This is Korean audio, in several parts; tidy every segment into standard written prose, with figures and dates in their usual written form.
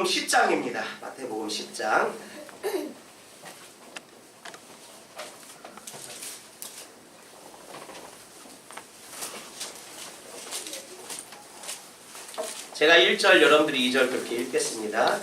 10장입니다. 마태복음 10장. 제가 1절, 여러분들이 2절 그렇게 읽겠습니다.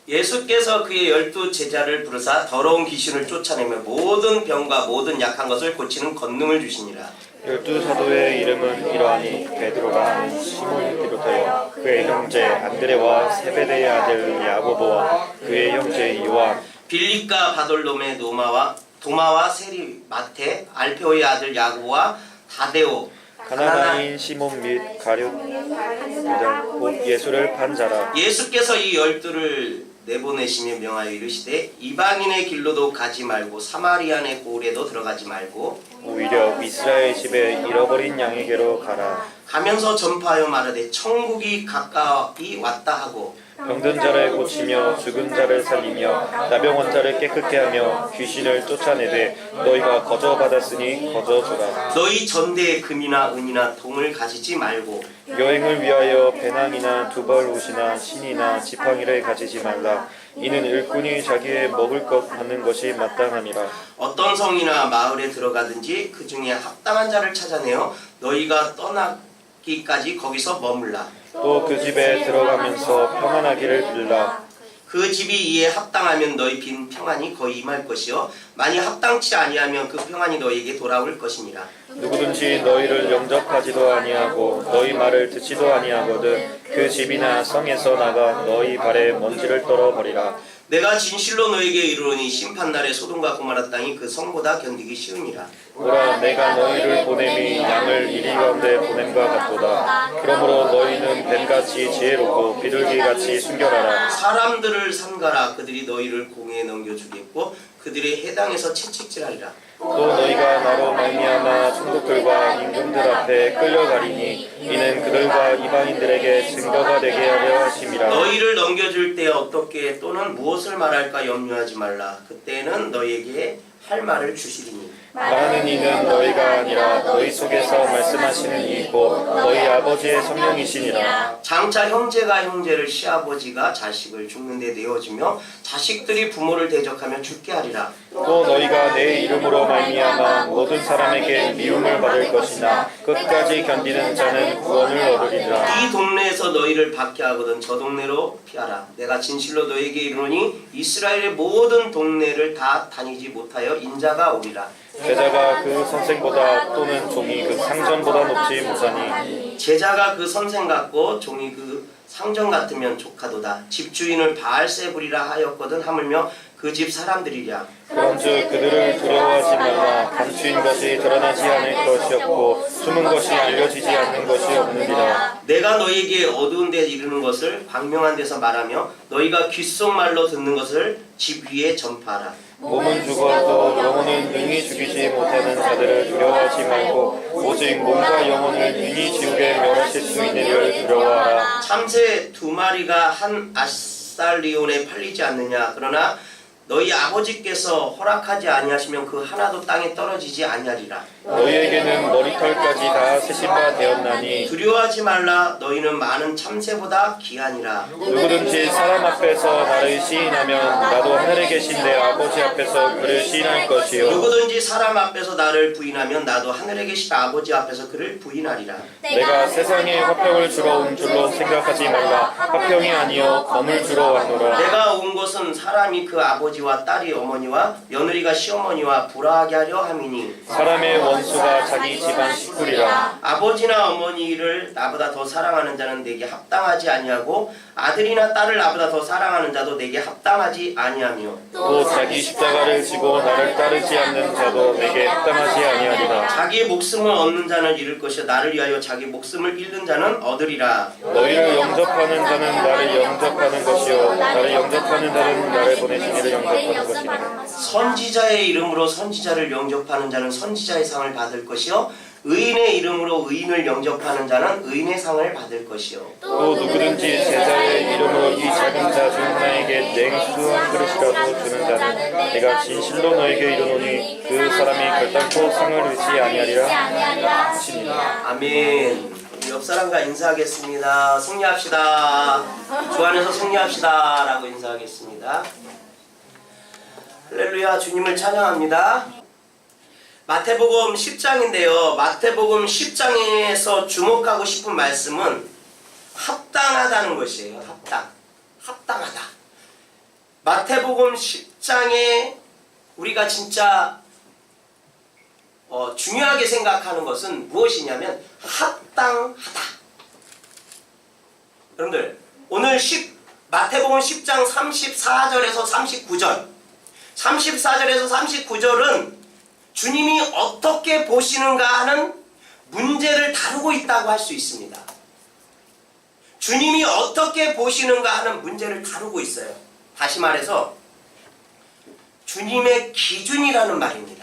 예수께서 그의 12 제자를 부르사 더러운 귀신을 쫓아내며 모든 병과 모든 약한 것을 고치는 권능을 주시니라. 12 사도의 이름은 이러하니 베드로가 하는 시몬을 비롯하여 그의 형제 안드레와 세베대의 아들 야고보와 그의 형제 요한, 빌립과 바돌로메 도마와 세리 마테, 알페오의 아들 야고보와 다데오, 가나나인 시몬 및 가룟 등 곧 예수를 판 자라. 예수께서 이 12를 내보내시며 명하여 이르시되 이방인의 길로도 가지 말고 사마리아의 고을에도 들어가지 말고 오히려 이스라엘 집에 잃어버린 양에게로 가라. 가면서 전파하여 말하되 천국이 가까이 왔다 하고 병든 자를 고치며 죽은 자를 살리며 나병 환자를 깨끗게 하며 귀신을 쫓아내되 너희가 거저 받았으니 거저 주라. 너희 전대에 금이나 은이나 동을 가지지 말고 여행을 위하여 배낭이나 두벌 옷이나 신이나 지팡이를 가지지 말라. 이는 일꾼이 자기의 먹을 것 받는 것이 마땅하니라. 어떤 성이나 마을에 들어가든지 그 중에 합당한 자를 찾아내어 너희가 떠나기까지 거기서 머물라. 또 그 집에 들어가면서 평안하기를 빌라. 그 집이 이에 합당하면 너희 빈 평안이 거의 임할 것이요 만일 합당치 아니하면 그 평안이 너희에게 돌아올 것이니라. 누구든지 너희를 영접하지도 아니하고 너희 말을 듣지도 아니하거든 그 집이나 성에서 나가 너희 발에 먼지를 떨어버리라. 내가 진실로 너에게 이르노니 심판날에 소돔과 고모라 땅이 그 성보다 견디기 쉬우니라. 보라, 내가 너희를 보냄이 양을 이리 가운데 보냄과 같도다. 그러므로 너희는 뱀같이 지혜롭고 비둘기같이 순결하라. 사람들을 삼가라. 그들이 너희를 공회에 넘겨주겠고 그들의 해당에서 채찍질하리라. 또 너희가 나로 말미암아 총독들과 임금들 앞에 끌려가리니 이는 그들과 이방인들에게 증거가 되게 하려 하심이라. 너희를 넘겨줄 때 어떻게 또는 무엇을 말할까 염려하지 말라. 그때는 너희에게 할 말을 주시리니 말하는 이는 너희가 아니라 너희 속에서 말씀하시는 이고 너희 아버지의 성령이시니라. 장차 형제가 형제를 시아버지가 자식을 죽는데 내어주며 자식들이 부모를 대적하며 죽게 하리라. 또 너희가 내 이름으로 말미암아 모든 사람에게 미움을 받을 것이나 끝까지 견디는 자는 구원을 얻으리라. 이 동네에서 너희를 박해하거든 저 동네로 피하라. 내가 진실로 너희에게 이르노니 이스라엘의 모든 동네를 다 다니지 못하여 인자가 오리라. 제자가 그 선생보다 또는 종이 그 상전보다 높지 못하니 제자가 그 선생 같고 종이 그 상전 같으면 조카도다. 집주인을 바알세불이라 하였거든 하물며 그 집 사람들이랴. 그런즉 그들을 두려워하지 말라. 감추인 것이 드러나지 않을 것이었고 숨은 것이 알려지지 않는 것이 없느니라. 내가 너희에게 어두운 데 이르는 것을 광명한 데서 말하며 너희가 귓속말로 듣는 것을 집 위에 전파하라. 몸은 죽어도 영혼은 능히 죽이지 못하는 자들을 두려워하지 말고 오직 몸과 영혼을 능히 지옥에 멸하실 수 있는 이를 두려워하라. 참새 2마리가 한 아살리온에 팔리지 않느냐. 그러나 너희 아버지께서 허락하지 아니하시면 그 하나도 땅에 떨어지지 아니하리라. 너희에게는 머리털까지 다 세신 바 되었나니 두려워하지 말라. 너희는 많은 참새보다 귀하니라. 누구든지 사람 앞에서 나를 시인하면 나도 하늘에 계신 내 아버지 앞에서 그를 시인할 것이요 누구든지 사람 앞에서 나를 부인하면 나도 하늘에 계신 아버지 앞에서 그를 부인하리라. 내가 세상에 화평을 주러 온 줄로 생각하지 말라. 화평이 아니요 검을 주러 왔노라. 내가 온 것은 사람이 그 아버지와 딸이 어머니와 며느리가 시어머니와 불화하게 하려 함이니 사람의 원수가 자기 집안 식구리라. 아버지나 어머니를 나보다 더 사랑하는 자는 내게 합당하지 아니하고 아들이나 딸을 나보다 더 사랑하는 자도 내게 합당하지 아니하며 또 자기 십자가를 지고 나를 따르지 않는 자도 내게 합당하지 아니하리라. 자기의 목숨을 얻는 자는 잃을 것이요 나를 위하여 자기 목숨을 잃는 자는 얻으리라. 너희를 영접하는 자는 나를 영접하는 것이요 나를 영접하는 자는 나를 보내신 이를 영접하는 것이니라. 선지자의 이름으로 선지자를 영접하는 자는 선지자의 상을 받을 것이요 의인의 이름으로 의인을 영접하는 자는 의인의 상을 받을 것이요 또 누구든지 제자의 이름으로 이 작은 자 중 하나에게 냉수 한 그릇이라도 주는 자는 내가 진실로 너에게 이르노니 그 사람이 결단코 상을 얻지 아니하리라 하시니라. 아멘. 우리 옆 사람과 인사하겠습니다. 승리합시다. 주 안에서 승리합시다. 라고 인사하겠습니다. 할렐루야. 주님을 찬양합니다. 마태복음 10장인데요. 마태복음 10장에서 주목하고 싶은 말씀은 합당하다는 것이에요. 합당하다. 마태복음 10장에 우리가 진짜 중요하게 생각하는 것은 무엇이냐면 합당하다. 여러분들 오늘 마태복음 10장 34절에서 39절 34절에서 39절은 주님이 어떻게 보시는가 하는 문제를 다루고 있다고 할 수 있습니다. 주님이 어떻게 보시는가 하는 문제를 다루고 있어요. 다시 말해서 주님의 기준이라는 말입니다.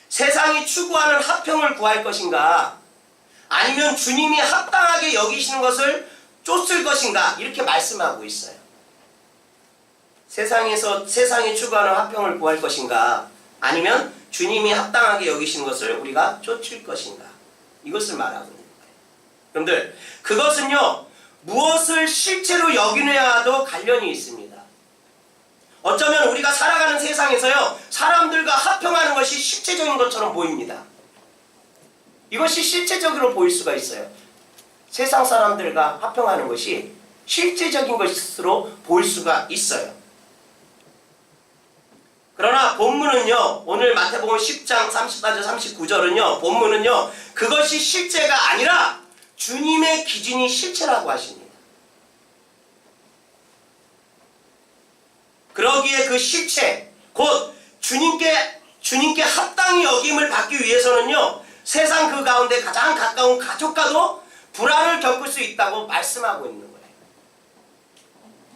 세상이 추구하는 화평을 구할 것인가, 아니면 주님이 합당하게 여기시는 것을 쫓을 것인가, 이렇게 말씀하고 있어요. 세상이 추구하는 화평을 구할 것인가, 아니면 주님이 합당하게 여기시는 것을 우리가 쫓을 것인가, 이것을 말하고 있는 거예요. 여러분들, 그것은요 무엇을 실체로 여기느냐도 관련이 있습니다. 어쩌면 우리가 살아가는 세상에서요 사람들과 합평하는 것이 실체적인 것처럼 보입니다. 이것이 실체적으로 보일 수가 있어요. 세상 사람들과 합평하는 것이 실제적인 것으로 보일 수가 있어요. 그러나 본문은요, 오늘 마태복음 10장 34절 39절은요, 본문은요 그것이 실제가 아니라 주님의 기준이 실체라고 하십니다. 그러기에 그 실체, 곧 주님께 합당히 여김을 받기 위해서는요, 세상 그 가운데 가장 가까운 가족과도 불화를 겪을 수 있다고 말씀하고 있는 거예요.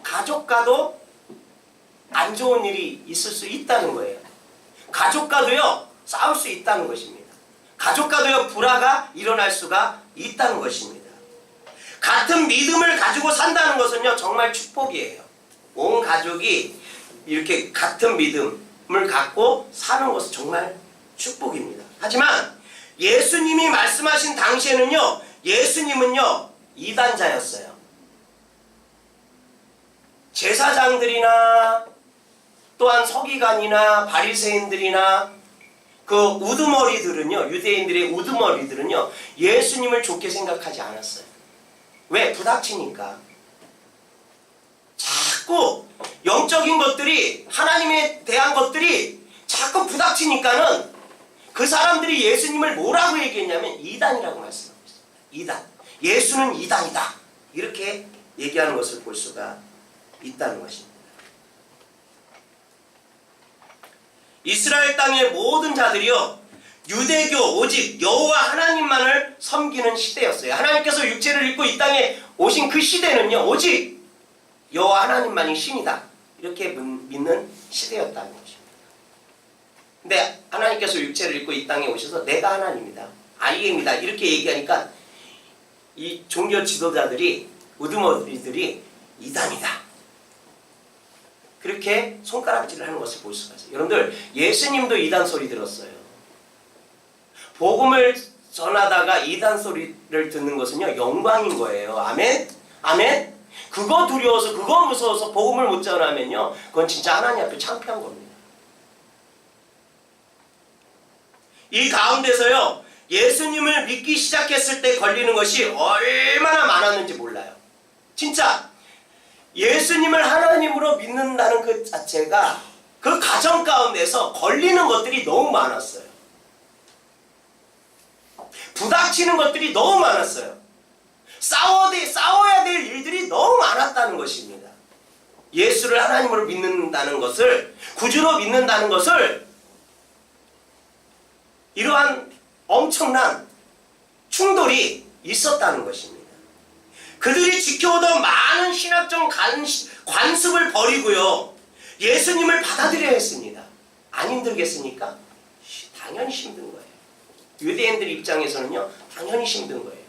가족과도 안 좋은 일이 있을 수 있다는 거예요. 가족과도요 싸울 수 있다는 것입니다. 가족과도요 불화가 일어날 수가 있다는 것입니다. 같은 믿음을 가지고 산다는 것은요 정말 축복이에요. 온 가족이 이렇게 같은 믿음을 갖고 사는 것은 정말 축복입니다. 하지만 예수님이 말씀하신 당시에는요, 예수님은요 이단자였어요. 제사장들이나 또한 서기관이나 바리새인들이나 그 우두머리들은요, 유대인들의 우두머리들은요 예수님을 좋게 생각하지 않았어요. 왜? 부닥치니까. 자꾸 영적인 것들이, 하나님에 대한 것들이 자꾸 부닥치니까는 그 사람들이 예수님을 뭐라고 얘기했냐면 이단이라고 말씀하고 있어요. 이단. 예수는 이단이다. 이렇게 얘기하는 것을 볼 수가 있다는 것입니다. 이스라엘 땅의 모든 자들이요 유대교 오직 여호와 하나님만을 섬기는 시대였어요. 하나님께서 육체를 입고 이 땅에 오신 그 시대는요 오직 여호와 하나님만이 신이다 이렇게 믿는 시대였다는 것입니다. 근데 하나님께서 육체를 입고 이 땅에 오셔서 내가 하나님이다, 아이입니다 이렇게 얘기하니까 이 종교 지도자들이, 우두머리들이 이단이다 그렇게 손가락질을 하는 것을 볼 수가 있어요. 여러분들, 예수님도 이단 소리 들었어요. 복음을 전하다가 이단 소리를 듣는 것은요 영광인 거예요. 아멘? 아멘? 그거 두려워서, 그거 무서워서 복음을 못 전하면요 그건 진짜 하나님 앞에 창피한 겁니다. 이 가운데서요 예수님을 믿기 시작했을 때 걸리는 것이 얼마나 많았는지 몰라요. 진짜 예수님을 하나님으로 믿는다는 그 자체가 그 가정 가운데서 걸리는 것들이 너무 많았어요. 부닥치는 것들이 너무 많았어요. 싸워야 될 일들이 너무 많았다는 것입니다. 예수를 하나님으로 믿는다는 것을, 구주로 믿는다는 것을, 이러한 엄청난 충돌이 있었다는 것입니다. 그들이 지켜오던 많은 신학적 관습을 버리고요 예수님을 받아들여야 했습니다. 안 힘들겠습니까? 당연히 힘든 거예요. 유대인들 입장에서는요 당연히 힘든 거예요.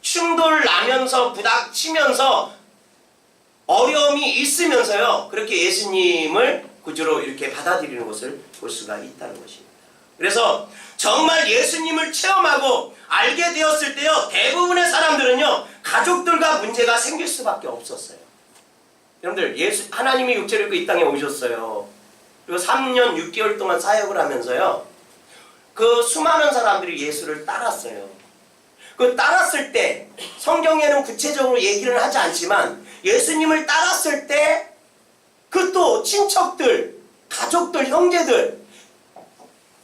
충돌 나면서 부닥치면서 어려움이 있으면서요 그렇게 예수님을 구주로 이렇게 받아들이는 것을 볼 수가 있다는 것입니다. 그래서 정말 예수님을 체험하고 알게 되었을 때요, 대부분의 사람들은요, 가족들과 문제가 생길 수밖에 없었어요. 여러분들, 하나님이 육체를 입고 이 땅에 오셨어요. 그리고 3년 6개월 동안 사역을 하면서요, 그 수많은 사람들이 예수를 따랐어요. 그 따랐을 때, 성경에는 구체적으로 얘기를 하지 않지만, 예수님을 따랐을 때, 그 또 친척들, 가족들, 형제들,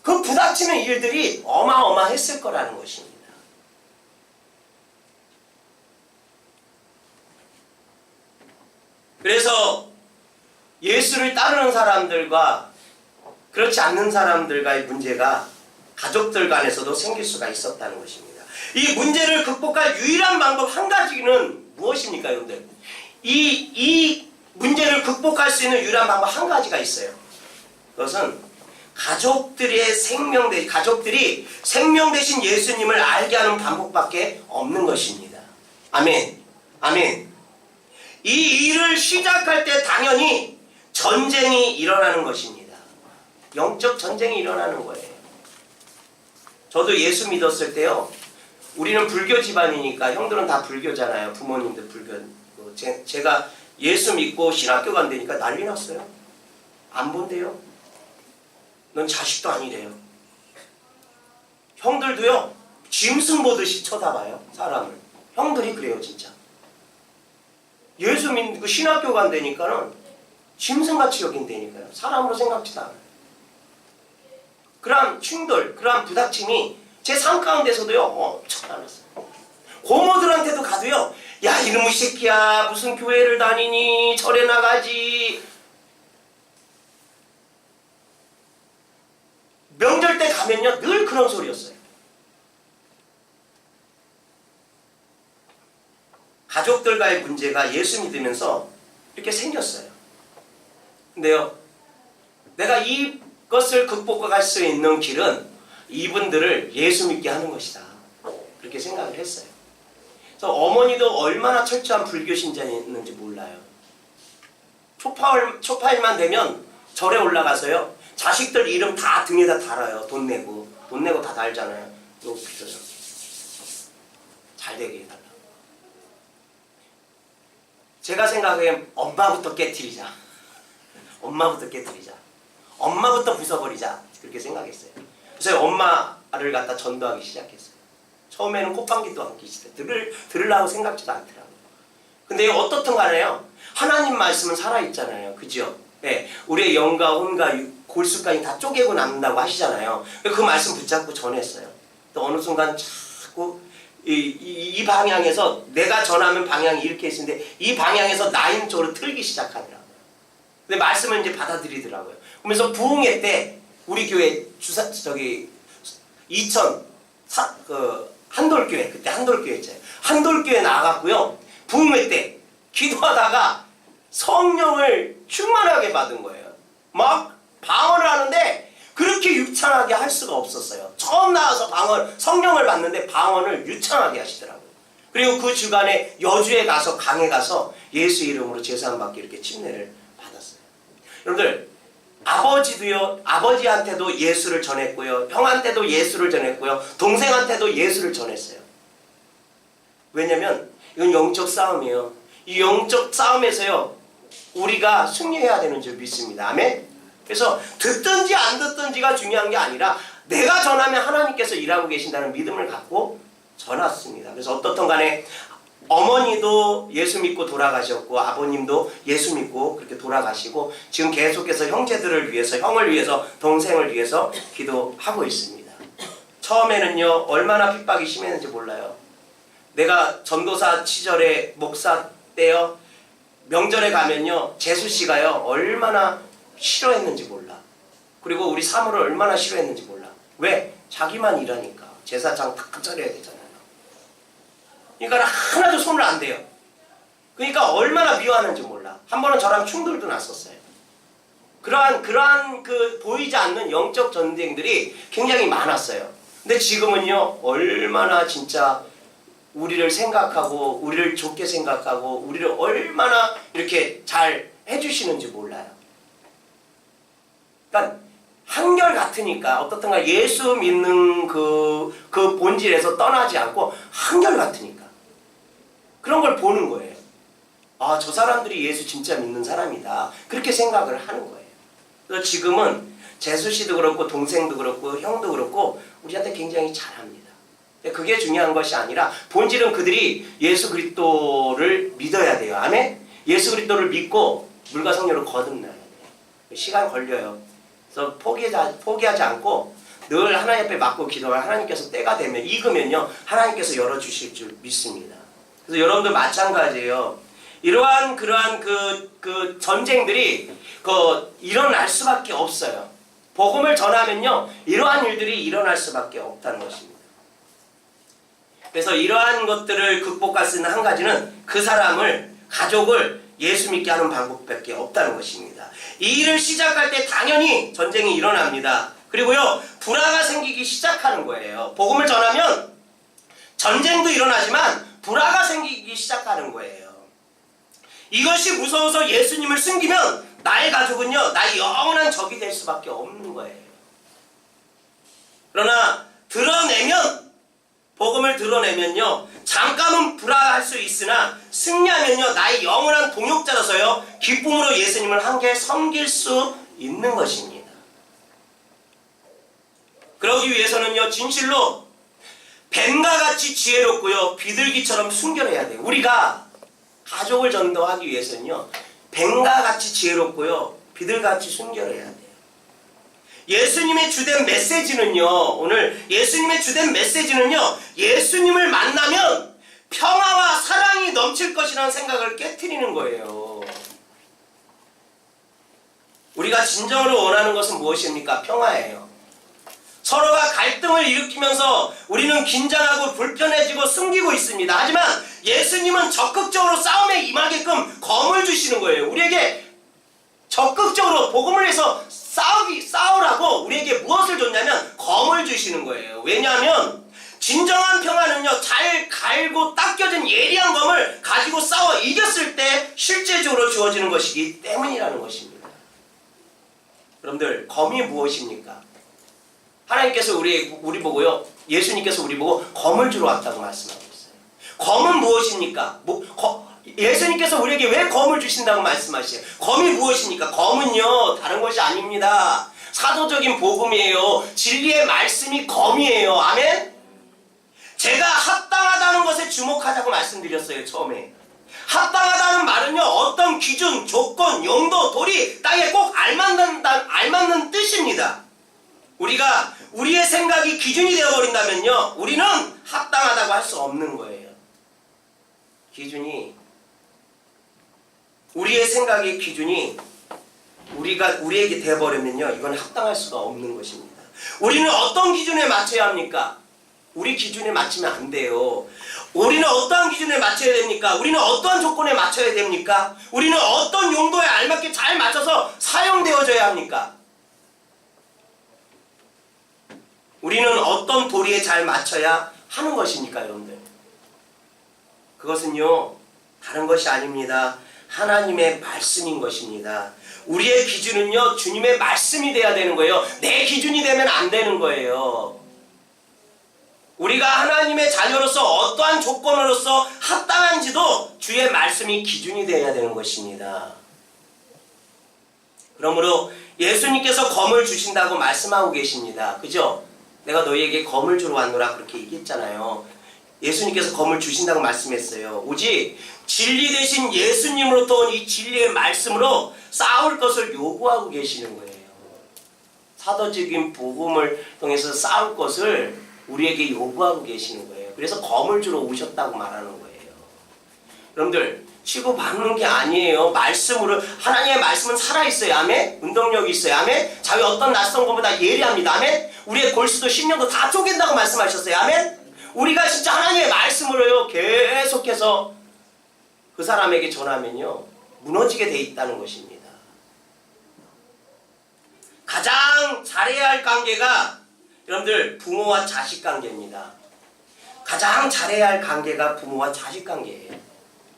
그 부닥치는 일들이 어마어마했을 거라는 것입니다. 그래서 예수를 따르는 사람들과 그렇지 않는 사람들과의 문제가 가족들 간에서도 생길 수가 있었다는 것입니다. 이 문제를 극복할 유일한 방법 한 가지는 무엇입니까, 여러분들? 이 문제를 극복할 수 있는 유일한 방법 한 가지가 있어요. 그것은 가족들이 생명 대신 예수님을 알게 하는 방법밖에 없는 것입니다. 아멘. 아멘. 이 일을 시작할 때 당연히 전쟁이 일어나는 것입니다. 영적 전쟁이 일어나는 거예요. 저도 예수 믿었을 때요, 우리는 불교 집안이니까, 형들은 다 불교잖아요. 부모님들 불교. 제가 예수 믿고 신학교 간다니까 난리 났어요. 안 본대요. 넌 자식도 아니래요. 형들도요, 짐승 보듯이 쳐다봐요, 사람을. 형들이 그래요, 진짜. 예수 믿고 신학교 간다니까는 짐승같이 여긴다니까요. 사람으로 생각지도 않아요. 그러한 충돌, 그러한 부닥침이 제 삶 가운데서도요, 엄청 많았어요. 고모들한테도 가도요, 야, 이놈의 새끼야, 무슨 교회를 다니니, 절에 나가지. 명절 때 가면요, 늘 그런 소리였어요. 가족들과의 문제가 예수 믿으면서 이렇게 생겼어요. 근데요, 내가 이것을 극복할 수 있는 길은 이분들을 예수 믿게 하는 것이다. 그렇게 생각을 했어요. 그래서 어머니도 얼마나 철저한 불교 신자였는지 몰라요. 초파일만 되면 절에 올라가서요, 자식들 이름 다 등에다 달아요. 돈 내고 다 달잖아요. 이거 빌어요. 잘 되게 해달라. 제가 생각하기엔 엄마부터 깨트리자. 엄마부터 부숴버리자. 그렇게 생각했어요. 그래서 엄마를 갖다 전도하기 시작했어요. 처음에는 콧방귀도 안 끼시대. 들으려고 생각지도 않더라고요. 근데 어떻든 간에요, 하나님 말씀은 살아있잖아요. 그죠? 네, 우리의 영과 혼과 골수까지 다 쪼개고 남는다고 하시잖아요. 그 말씀 붙잡고 전했어요. 또 어느 순간 자꾸 이 방향에서, 내가 전하면 방향이 이렇게 있는데 이 방향에서 나인 쪽으로 틀기 시작하더라고요. 근데 말씀을 이제 받아들이더라고요. 그러면서 부흥회 때 우리 교회 한돌교회, 그때 한돌교회 있잖아요. 한돌교회 나가고요, 부흥회 때 기도하다가 성령을 충만하게 받은 거예요. 막 방언을 하는데 그렇게 유창하게 할 수가 없었어요. 처음 나와서 성령을 받는데 방언을 유창하게 하시더라고요. 그리고 그 주간에 여주에 가서, 강에 가서 예수 이름으로 제사함받게 이렇게 침례를 받았어요. 여러분들, 아버지도요, 아버지한테도 예수를 전했고요, 형한테도 예수를 전했고요, 동생한테도 예수를 전했어요. 왜냐면 이건 영적 싸움이에요. 이 영적 싸움에서요, 우리가 승리해야 되는 줄 믿습니다. 아멘? 그래서 듣든지 안 듣든지가 중요한 게 아니라 내가 전하면 하나님께서 일하고 계신다는 믿음을 갖고 전했습니다. 그래서 어떻든 간에 어머니도 예수 믿고 돌아가셨고, 아버님도 예수 믿고 그렇게 돌아가시고, 지금 계속해서 형제들을 위해서, 형을 위해서, 동생을 위해서 기도하고 있습니다. 처음에는요, 얼마나 핍박이 심했는지 몰라요. 내가 전도사 시절에 목사 때요, 명절에 가면요, 재수씨가요, 얼마나 싫어했는지 몰라. 그리고 우리 사모를 얼마나 싫어했는지 몰라. 왜? 자기만 일하니까. 제사장 탁 차려야 되잖아요. 그러니까 하나도 손을 안 대요. 그러니까 얼마나 미워하는지 몰라. 한 번은 저랑 충돌도 났었어요. 그러한 그 보이지 않는 영적 전쟁들이 굉장히 많았어요. 근데 지금은요, 얼마나 진짜 우리를 생각하고, 우리를 좋게 생각하고, 우리를 얼마나 이렇게 잘 해주시는지 몰라요. 그러니까 한결 같으니까 어떻든가 예수 믿는 그 본질에서 떠나지 않고 한결 같으니까 그런 걸 보는 거예요. 아, 저 사람들이 예수 진짜 믿는 사람이다. 그렇게 생각을 하는 거예요. 그래서 지금은 재수 씨도 그렇고 동생도 그렇고 형도 그렇고 우리한테 굉장히 잘합니다. 그게 중요한 것이 아니라 본질은 그들이 예수 그리스도를 믿어야 돼요. 아멘? 예수 그리스도를 믿고 물과 성령으로 거듭나야 돼요. 시간 걸려요. 그래서 포기하지 않고 늘 하나님 앞에 맞고 기도하면 하나님께서 때가 되면 익으면요 하나님께서 열어주실 줄 믿습니다. 그래서 여러분들 마찬가지예요. 이러한 그러한 그 전쟁들이 일어날 수밖에 없어요. 복음을 전하면요 이러한 일들이 일어날 수밖에 없다는 것입니다. 그래서 이러한 것들을 극복할 수 있는 한 가지는 그 사람을 가족을 예수 믿게 하는 방법밖에 없다는 것입니다. 이 일을 시작할 때 당연히 전쟁이 일어납니다. 그리고요 불화가 생기기 시작하는 거예요. 복음을 전하면 전쟁도 일어나지만 불화가 생기기 시작하는 거예요. 이것이 무서워서 예수님을 숨기면 나의 가족은요 나의 영원한 적이 될 수밖에 없는 거예요. 그러나 복음을 드러내면요 잠깐은 불화할 수 있으나 승리하면요 나의 영원한 동역자로서요 기쁨으로 예수님을 함께 섬길 수 있는 것입니다. 그러기 위해서는요 진실로 뱀과 같이 지혜롭고요 비둘기처럼 순결해야 돼요. 우리가 가족을 전도하기 위해서는요 뱀과 같이 지혜롭고요 비둘기같이 순결해야 돼요. 예수님의 주된 메시지는요 오늘 예수님의 주된 메시지는요 예수님을 만나면 평화와 사랑이 넘칠 것이라는 생각을 깨트리는 거예요. 우리가 진정으로 원하는 것은 무엇입니까? 평화예요. 서로가 갈등을 일으키면서 우리는 긴장하고 불편해지고 숨기고 있습니다. 하지만 예수님은 적극적으로 싸움에 임하게끔 검을 주시는 거예요. 우리에게 적극적으로 복음을 해서 싸우라고 우리에게 무엇을 줬냐면 검을 주시는 거예요. 왜냐하면 진정한 평화는요 잘 갈고 닦여진 예리한 검을 가지고 싸워 이겼을 때 실제적으로 주어지는 것이기 때문이라는 것입니다. 여러분들 검이 무엇입니까? 하나님께서 우리 보고요 예수님께서 우리 보고 검을 주러 왔다고 말씀하고 있어요. 검은 무엇입니까? 예수님께서 우리에게 왜 검을 주신다고 말씀하시죠? 검이 무엇입니까? 검은요 다른 것이 아닙니다. 사도적인 복음이에요. 진리의 말씀이 검이에요. 아멘? 제가 합당하다는 것에 주목하자고 말씀드렸어요. 처음에 합당하다는 말은요 어떤 기준, 조건, 용도, 도리 땅에 꼭 알맞는 뜻입니다. 우리가 우리의 생각이 기준이 되어버린다면요 우리는 합당하다고 할 수 없는 거예요. 우리의 생각의 기준이 우리에게 되어버리면요 이건 합당할 수가 없는 것입니다. 우리는 어떤 기준에 맞춰야 합니까? 우리 기준에 맞추면 안 돼요. 우리는 어떠한 기준에 맞춰야 됩니까? 우리는 어떠한 조건에 맞춰야 됩니까? 우리는 어떤 용도에 알맞게 잘 맞춰서 사용되어져야 합니까? 우리는 어떤 도리에 잘 맞춰야 하는 것입니까, 여러분들? 그것은요 다른 것이 아닙니다. 하나님의 말씀인 것입니다. 우리의 기준은요 주님의 말씀이 돼야 되는 거예요. 내 기준이 되면 안 되는 거예요. 우리가 하나님의 자녀로서 어떠한 조건으로서 합당한지도 주의 말씀이 기준이 되어야 되는 것입니다. 그러므로 예수님께서 검을 주신다고 말씀하고 계십니다. 그죠? 내가 너희에게 검을 주러 왔노라 그렇게 얘기했잖아요. 예수님께서 검을 주신다고 말씀했어요. 오직 진리 대신 예수님으로부터 온 이 진리의 말씀으로 싸울 것을 요구하고 계시는 거예요. 사도적인 복음을 통해서 싸울 것을 우리에게 요구하고 계시는 거예요. 그래서 검을 주러 오셨다고 말하는 거예요. 여러분들 치고받는 게 아니에요. 말씀으로 하나님의 말씀은 살아있어요. 아멘? 운동력이 있어요. 아멘? 자기 어떤 낯선 것보다 예리합니다. 아멘? 우리의 골수도 심령도 다 쪼갠다고 말씀하셨어요. 아멘? 우리가 진짜 하나님의 말씀으로요 계속해서 그 사람에게 전하면요 무너지게 돼 있다는 것입니다. 가장 잘해야 할 관계가 여러분들 부모와 자식 관계입니다. 가장 잘해야 할 관계가 부모와 자식 관계예요.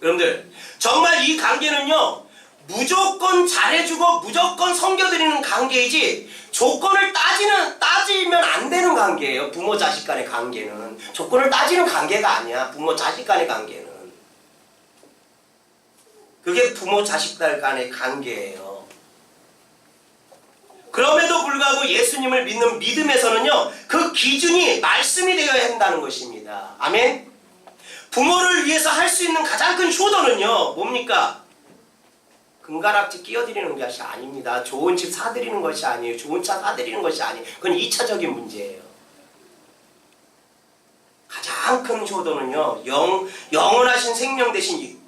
여러분들 정말 이 관계는요 무조건 잘해주고 무조건 섬겨드리는 관계이지 조건을 따지면 안 되는 관계예요. 부모 자식 간의 관계는 조건을 따지는 관계가 아니야. 부모 자식 간의 관계는 그게 부모 자식들 간의 관계예요. 그럼에도 불구하고 예수님을 믿는 믿음에서는요, 그 기준이 말씀이 되어야 한다는 것입니다. 아멘. 부모를 위해서 할 수 있는 가장 큰 효도는요, 뭡니까? 금가락지 끼워드리는 것이 아닙니다. 좋은 집 사드리는 것이 아니에요. 좋은 차 사드리는 것이 아니에요. 그건 2차적인 문제예요. 가장 큰 효도는요, 영원하신 생명 대신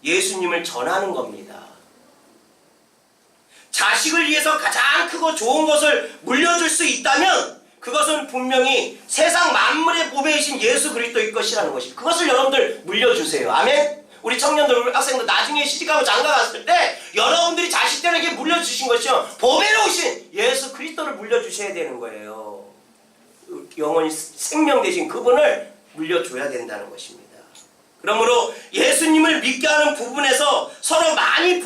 예수님을 전하는 겁니다. 자식을 위해서 가장 크고 좋은 것을 물려줄 수 있다면 그것은 분명히 세상 만물의 보배이신 예수 그리스도일 것이라는 것입니다. 그것을 여러분들 물려주세요. 아멘? 우리 청년들, 학생들 나중에 시집가고 장가 갔을 때 여러분들이 자식들에게 물려주신 것이요, 보배로 오신 예수 그리스도를 물려주셔야 되는 거예요. 영원히 생명 되신 그분을 물려줘야 된다는 것입니다. 그러므로 예수님을 믿게 하는 부분에서 서로 많이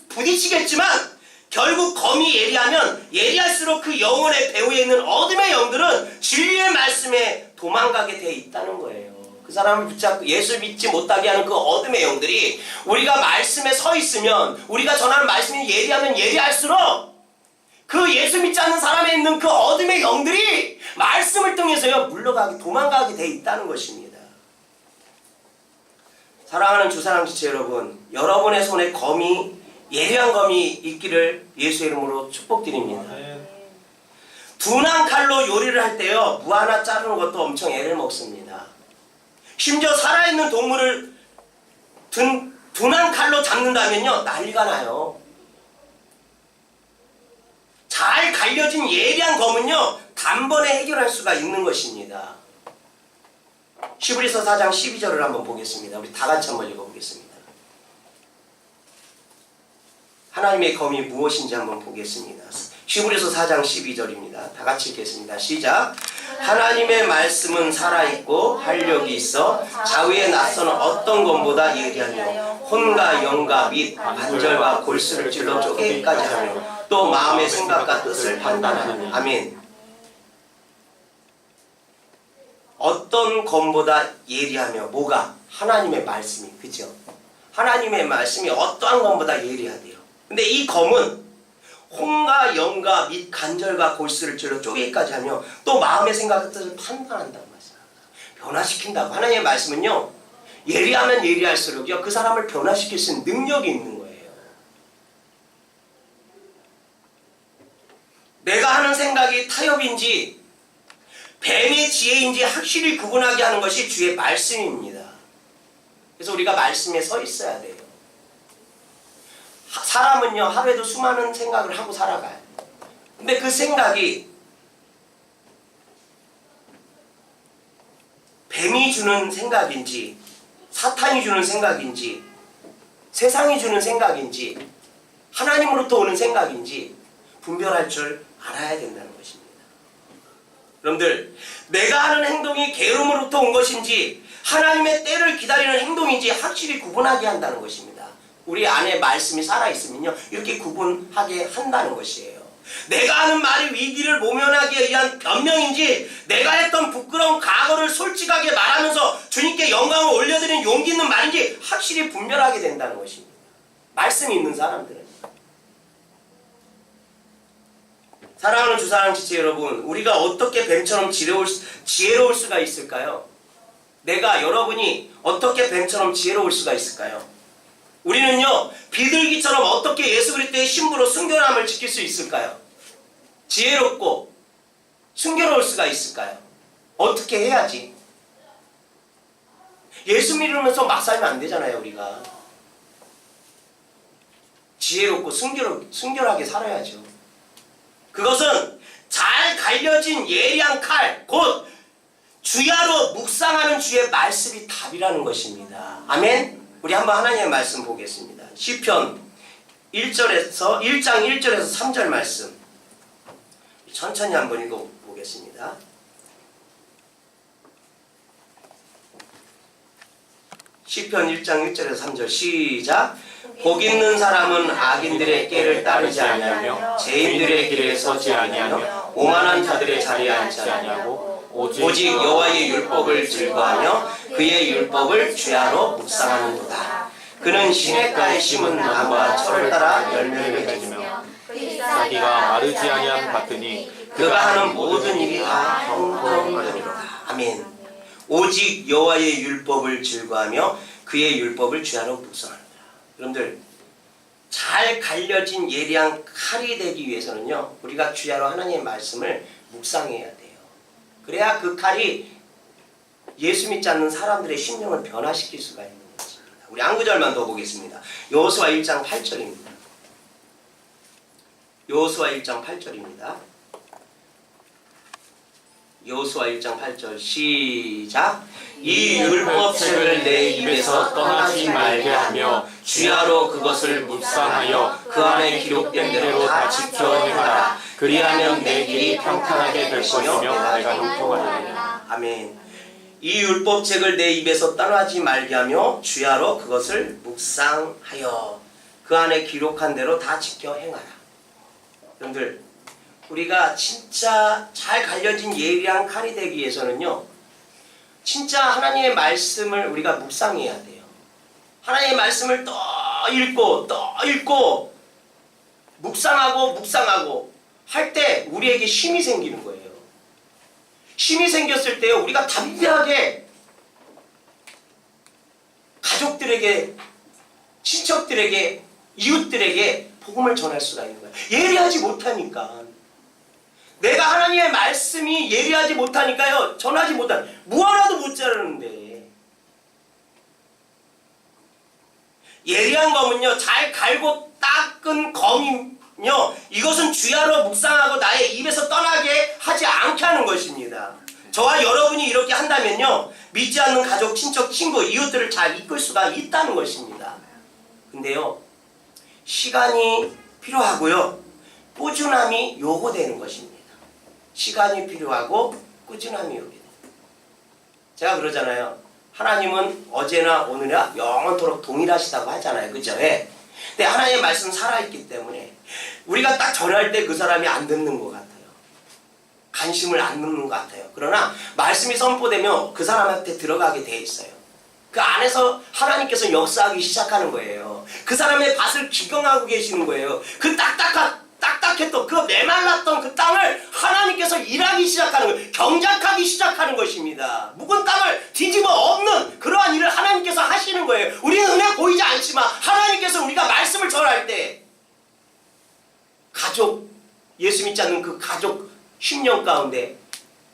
부딪히겠지만 결국 검이 예리하면 예리할수록 그 영혼의 배후에 있는 어둠의 영들은 진리의 말씀에 도망가게 돼 있다는 거예요. 그 사람을 붙잡고 예수 믿지 못하게 하는 그 어둠의 영들이 우리가 말씀에 서 있으면, 우리가 전하는 말씀이 예리하면 예리할수록 그 예수 믿지 않는 사람에 있는 그 어둠의 영들이 말씀을 통해서요 도망가게 돼 있다는 것입니다. 사랑하는 주사랑 지체 여러분, 여러분의 손에 예리한 검이 있기를 예수의 이름으로 축복드립니다. 둔한 칼로 요리를 할 때요, 무 하나 자르는 것도 엄청 애를 먹습니다. 심지어 살아있는 동물을 둔한 칼로 잡는다면요, 난리가 나요. 잘 갈려진 예리한 검은요, 단번에 해결할 수가 있는 것입니다. 히브리서 4장 12절을 한번 보겠습니다. 우리 다 같이 한번 읽어보겠습니다. 하나님의 검이 무엇인지 한번 보겠습니다. 히브리서 4장 12절입니다. 다 같이 읽겠습니다. 시작. 하나님의 말씀은 살아있고 활력이 있어 좌우에 낯서는 어떤 검보다 예리하며 혼과 영과 및 관절과 골수를 찔러 쪼개기까지 하며 또 마음의 생각과 뜻을 판단하며. 아멘. 어떤 검보다 예리하며, 뭐가? 하나님의 말씀이, 그죠? 하나님의 말씀이 어떠한 검보다 예리하대요. 근데 이 검은 혼과 영과 및 관절과 골수를 찔러 쪼개기까지 하며 또 마음의 생각과 뜻을 판단한다고 말씀합니다. 변화시킨다고. 하나님의 말씀은요, 예리하면 예리할수록요 그 사람을 변화시킬 수 있는 능력이 있는 거예요. 내가 하는 생각이 타협인지 뱀의 지혜인지 확실히 구분하게 하는 것이 주의 말씀입니다. 그래서 우리가 말씀에 서 있어야 돼요. 사람은요, 하루에도 수많은 생각을 하고 살아가요. 근데 그 생각이 뱀이 주는 생각인지, 사탄이 주는 생각인지, 세상이 주는 생각인지, 하나님으로부터 오는 생각인지 분별할 줄 알아야 된다는 것입니다. 여러분들, 내가 하는 행동이 게으름으로부터 온 것인지 하나님의 때를 기다리는 행동인지 확실히 구분하게 한다는 것입니다. 우리 안에 말씀이 살아있으면요, 이렇게 구분하게 한다는 것이에요. 내가 하는 말이 위기를 모면하기 위한 변명인지, 내가 했던 부끄러운 과거를 솔직하게 말하면서 주님께 영광을 올려드리는 용기 있는 말인지 확실히 분별하게 된다는 것입니다. 말씀이 있는 사람들은. 사랑하는 주사랑 지체 여러분, 우리가 어떻게 뱀처럼 지혜로울 수가 있을까요? 여러분이 어떻게 뱀처럼 지혜로울 수가 있을까요? 우리는요, 비둘기처럼 어떻게 예수 그리스도의 신부로 순결함을 지킬 수 있을까요? 지혜롭고 순결로울 수가 있을까요? 어떻게 해야지? 예수 믿으면서 막 살면 안 되잖아요, 우리가. 지혜롭고 순결하게 살아야죠. 그것은 잘 갈려진 예리한 칼, 곧 주야로 묵상하는 주의 말씀이 답이라는 것입니다. 아멘? 우리 한번 하나님의 말씀 보겠습니다. 시편 1장 1절에서 3절 말씀 천천히 한번 읽어보겠습니다. 시편 1장 1절에서 3절 시작. 복 있는 사람은 악인들의 꾀를 따르지 아니하며 죄인들의 길에 서지 아니하며 오만한 자들의 자리에 앉지 아니하고 오직 여호와의 율법을 즐거하며 그의 율법을 주야로 묵상하는도다. 그는 시냇가에 심은 나무와 철을 따라 열매를 맺으며 자기가 마르지 아니함 같으니 그가 하는 모든 일이 다 형통하리로다. 아멘. 오직 여호와의 율법을 즐거하며 그의 율법을 주야로 묵상하노라. 여러분들, 잘 갈려진 예리한 칼이 되기 위해서는요, 우리가 주야로 하나님의 말씀을 묵상해야 돼요. 그래야 그 칼이 예수 믿지 않는 사람들의 심령을 변화시킬 수가 있는 것입니다. 우리 한 구절만 더 보겠습니다. 여호수아 1장 8절입니다. 여호수아 1장 8절입니다. 여호수아 1장 8절 시작. 이 율법책을 내 입에서 떠나지 말게 하며 주야로 그것을 묵상하여 그 안에 기록된 대로 다 지켜 행하라. 그리하면 내 길이 평탄하게 될 것이며 내가 형통하리라. 아멘. 이 율법책을 내 입에서 떠나지 말게 하며 주야로 그것을 묵상하여 그 안에 기록한 대로 다 지켜 행하라. 여러분들, 우리가 진짜 잘 갈려진 예리한 칼이 되기 위해서는요, 진짜 하나님의 말씀을 우리가 묵상해야 돼요. 하나님의 말씀을 또 읽고 묵상하고 할 때 우리에게 힘이 생기는 거예요. 힘이 생겼을 때 우리가 담대하게 가족들에게, 친척들에게, 이웃들에게 복음을 전할 수가 있는 거예요. 예리하지 못하니까. 내가 하나님의 말씀이 예리하지 못하니까요, 전하지 못한, 뭐 하나도 못 자르는데. 예리한 검은요, 잘 갈고 닦은 검이요, 이것은 주야로 묵상하고 나의 입에서 떠나게 하지 않게 하는 것입니다. 저와 여러분이 이렇게 한다면요, 믿지 않는 가족, 친척, 친구, 이웃들을 잘 이끌 수가 있다는 것입니다. 근데요, 시간이 필요하고요, 꾸준함이 요구되는 것입니다. 시간이 필요하고 꾸준함이 요구돼요. 제가 그러잖아요. 하나님은 어제나 오늘이나 영원토록 동일하시다고 하잖아요. 그죠? 예. 근데 하나님의 말씀 살아있기 때문에 우리가 딱 전할 때 그 사람이 안 듣는 것 같아요. 관심을 안 듣는 것 같아요. 그러나 말씀이 선포되면 그 사람한테 들어가게 돼 있어요. 그 안에서 하나님께서 역사하기 시작하는 거예요. 그 사람의 밭을 기경하고 계시는 거예요. 그 딱딱했던 그 메말랐던 그 땅을 하나님께서 일하기 시작하는 거예요. 경작하기 시작하는 것입니다. 묵은 땅을 뒤집어 엎는 그러한 일을 하나님께서 하시는 거예요. 우리는 은혜 보이지 않지만 하나님께서 우리가 말씀을 전할 때 가족, 예수 믿지 않는 그 가족 10년 가운데,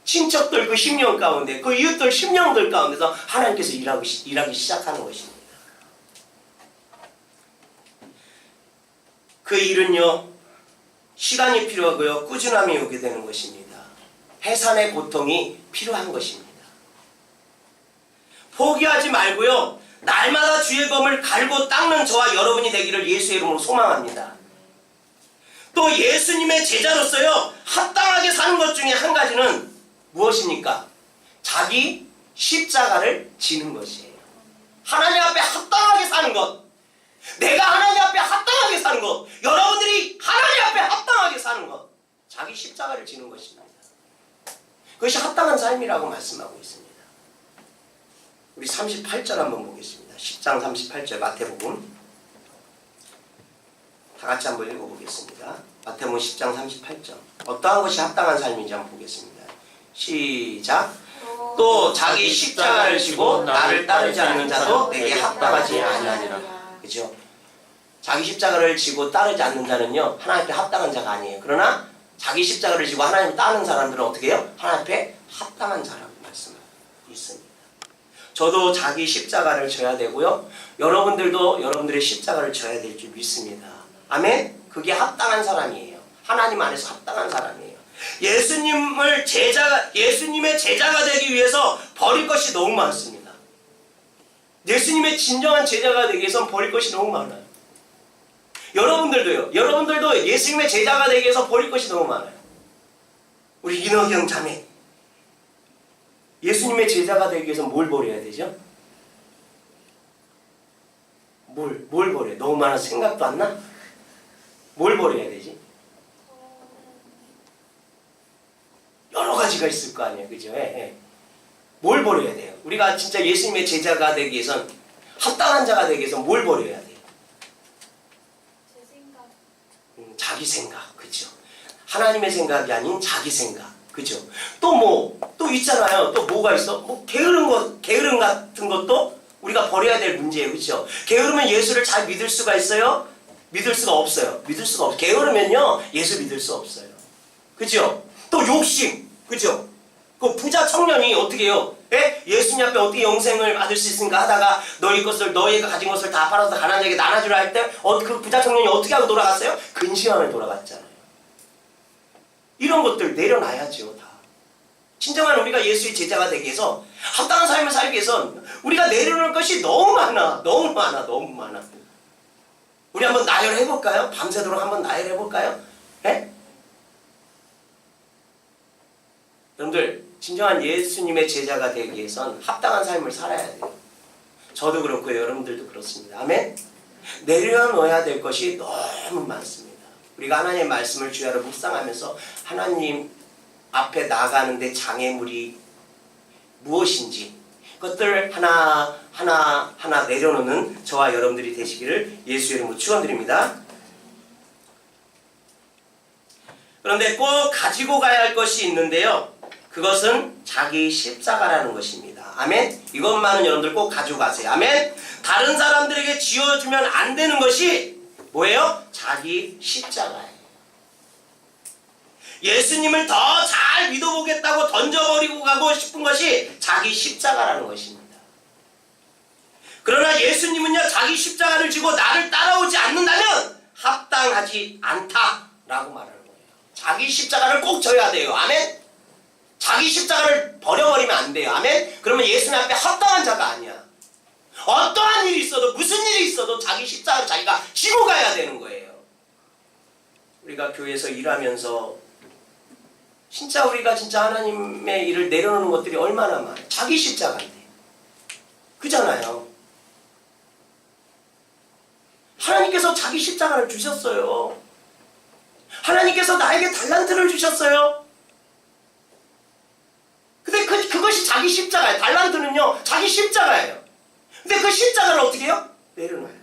친척들 그 10년 가운데, 그 이웃들 10년들 가운데서 하나님께서 일하기 시작하는 것입니다. 그 일은요, 시간이 필요하고요, 꾸준함이 오게 되는 것입니다. 해산의 고통이 필요한 것입니다. 포기하지 말고요, 날마다 주의 검을 갈고 닦는 저와 여러분이 되기를 예수의 이름으로 소망합니다. 또 예수님의 제자로서요, 합당하게 사는 것 중에 한 가지는 무엇입니까? 자기 십자가를 지는 것이에요. 하나님 앞에 합당하게 사는 것, 내가 하나님 앞에 합당하게 사는 것, 여러분들이 하나님 앞에 합당하게 사는 것, 자기 십자가를 지는 것입니다. 그것이 합당한 삶이라고 말씀하고 있습니다. 우리 38절 한번 보겠습니다. 10장 38절 마태복음 다 같이 한번 읽어보겠습니다. 마태복음 10장 38절. 어떠한 것이 합당한 삶인지 한번 보겠습니다. 시작. 또 자기 십자가를 지고 나를 따르지 않는 자도 내게 합당하지 아니하니라. 그죠? 자기 십자가를 지고 따르지 않는 자는요, 하나님 앞에 합당한 자가 아니에요. 그러나 자기 십자가를 지고 하나님을 따르는 사람들은 어떻게 해요? 하나님 앞에 합당한 자라고 말씀하고 있습니다. 저도 자기 십자가를 져야 되고요, 여러분들도 여러분들의 십자가를 져야 될 줄 믿습니다. 아멘? 그게 합당한 사람이에요. 하나님 안에서 합당한 사람이에요. 예수님의 제자가 되기 위해서 버릴 것이 너무 많습니다. 예수님의 진정한 제자가 되기 위해서는 버릴 것이 너무 많아요. 여러분들도요. 여러분들도 예수님의 제자가 되기 위해서 버릴 것이 너무 많아요. 우리 인호경 자매, 예수님의 제자가 되기 위해서 뭘 버려야 되죠? 뭘 버려요? 너무 많아서 생각도 안 나? 뭘 버려야 되지? 여러 가지가 있을 거 아니에요. 그죠? 예, 예. 뭘 버려야 돼요? 우리가 진짜 예수님의 제자가 되기 위해선, 합당한 자가 되기 위해선 뭘 버려야 돼요? 제 생각. 자기 생각. 그죠? 하나님의 생각이 아닌 자기 생각. 그죠? 또 있잖아요. 또 뭐가 있어? 뭐 게으름 같은 것도 우리가 버려야 될 문제예요. 그죠? 게으르면 예수를 잘 믿을 수가 있어요? 믿을 수가 없어요. 믿을 수가 없어요. 게으르면요, 예수 믿을 수 없어요. 그죠? 또 욕심. 그죠? 그 부자 청년이 어떻게 해요? 예? 예수님 앞에 어떻게 영생을 받을 수 있습니까? 하다가 너희가 가진 것을 다 팔아서 가난한 자에게 나눠주라 할 때, 그 부자 청년이 어떻게 하고 돌아갔어요? 근시안을 돌아갔잖아요. 이런 것들 내려놔야죠, 다. 진정한 우리가 예수의 제자가 되기 위해서, 합당한 삶을 살기 위해선 우리가 내려놓을 것이 너무 많아. 우리 한번 나열해볼까요? 밤새도록 한번 나열해볼까요? 예? 여러분들, 진정한 예수님의 제자가 되기 위해선 합당한 삶을 살아야 돼요. 저도 그렇고요. 여러분들도 그렇습니다. 아멘? 내려놓아야 될 것이 너무 많습니다. 우리가 하나님의 말씀을 주야로 묵상하면서 하나님 앞에 나가는데 장애물이 무엇인지 그것들 하나 내려놓는 저와 여러분들이 되시기를 예수의 이름으로 축원드립니다. 그런데 꼭 가지고 가야 할 것이 있는데요. 그것은 자기 십자가라는 것입니다. 아멘? 이것만은 여러분들 꼭 가지고 가세요. 아멘? 다른 사람들에게 지어주면 안 되는 것이 뭐예요? 자기 십자가예요. 예수님을 더 잘 믿어보겠다고 던져버리고 가고 싶은 것이 자기 십자가라는 것입니다. 그러나 예수님은요, 자기 십자가를 지고 나를 따라오지 않는다면 합당하지 않다라고 말하는 거예요. 자기 십자가를 꼭 져야 돼요. 아멘? 자기 십자가를 버려버리면 안 돼요. 아멘? 그러면 예수님 앞에 합당한 자가 아니야. 어떠한 일이 있어도, 무슨 일이 있어도 자기 십자가를 자기가 지고 가야 되는 거예요. 우리가 교회에서 일하면서 진짜 우리가 진짜 하나님의 일을 내려놓는 것들이 얼마나 많아요. 자기 십자가인데. 그잖아요. 하나님께서 자기 십자가를 주셨어요. 하나님께서 나에게 달란트를 주셨어요. 근데 그것이 자기 십자가예요. 달란트는요, 자기 십자가예요. 근데 그 십자가를 어떻게 해요? 내려놔요.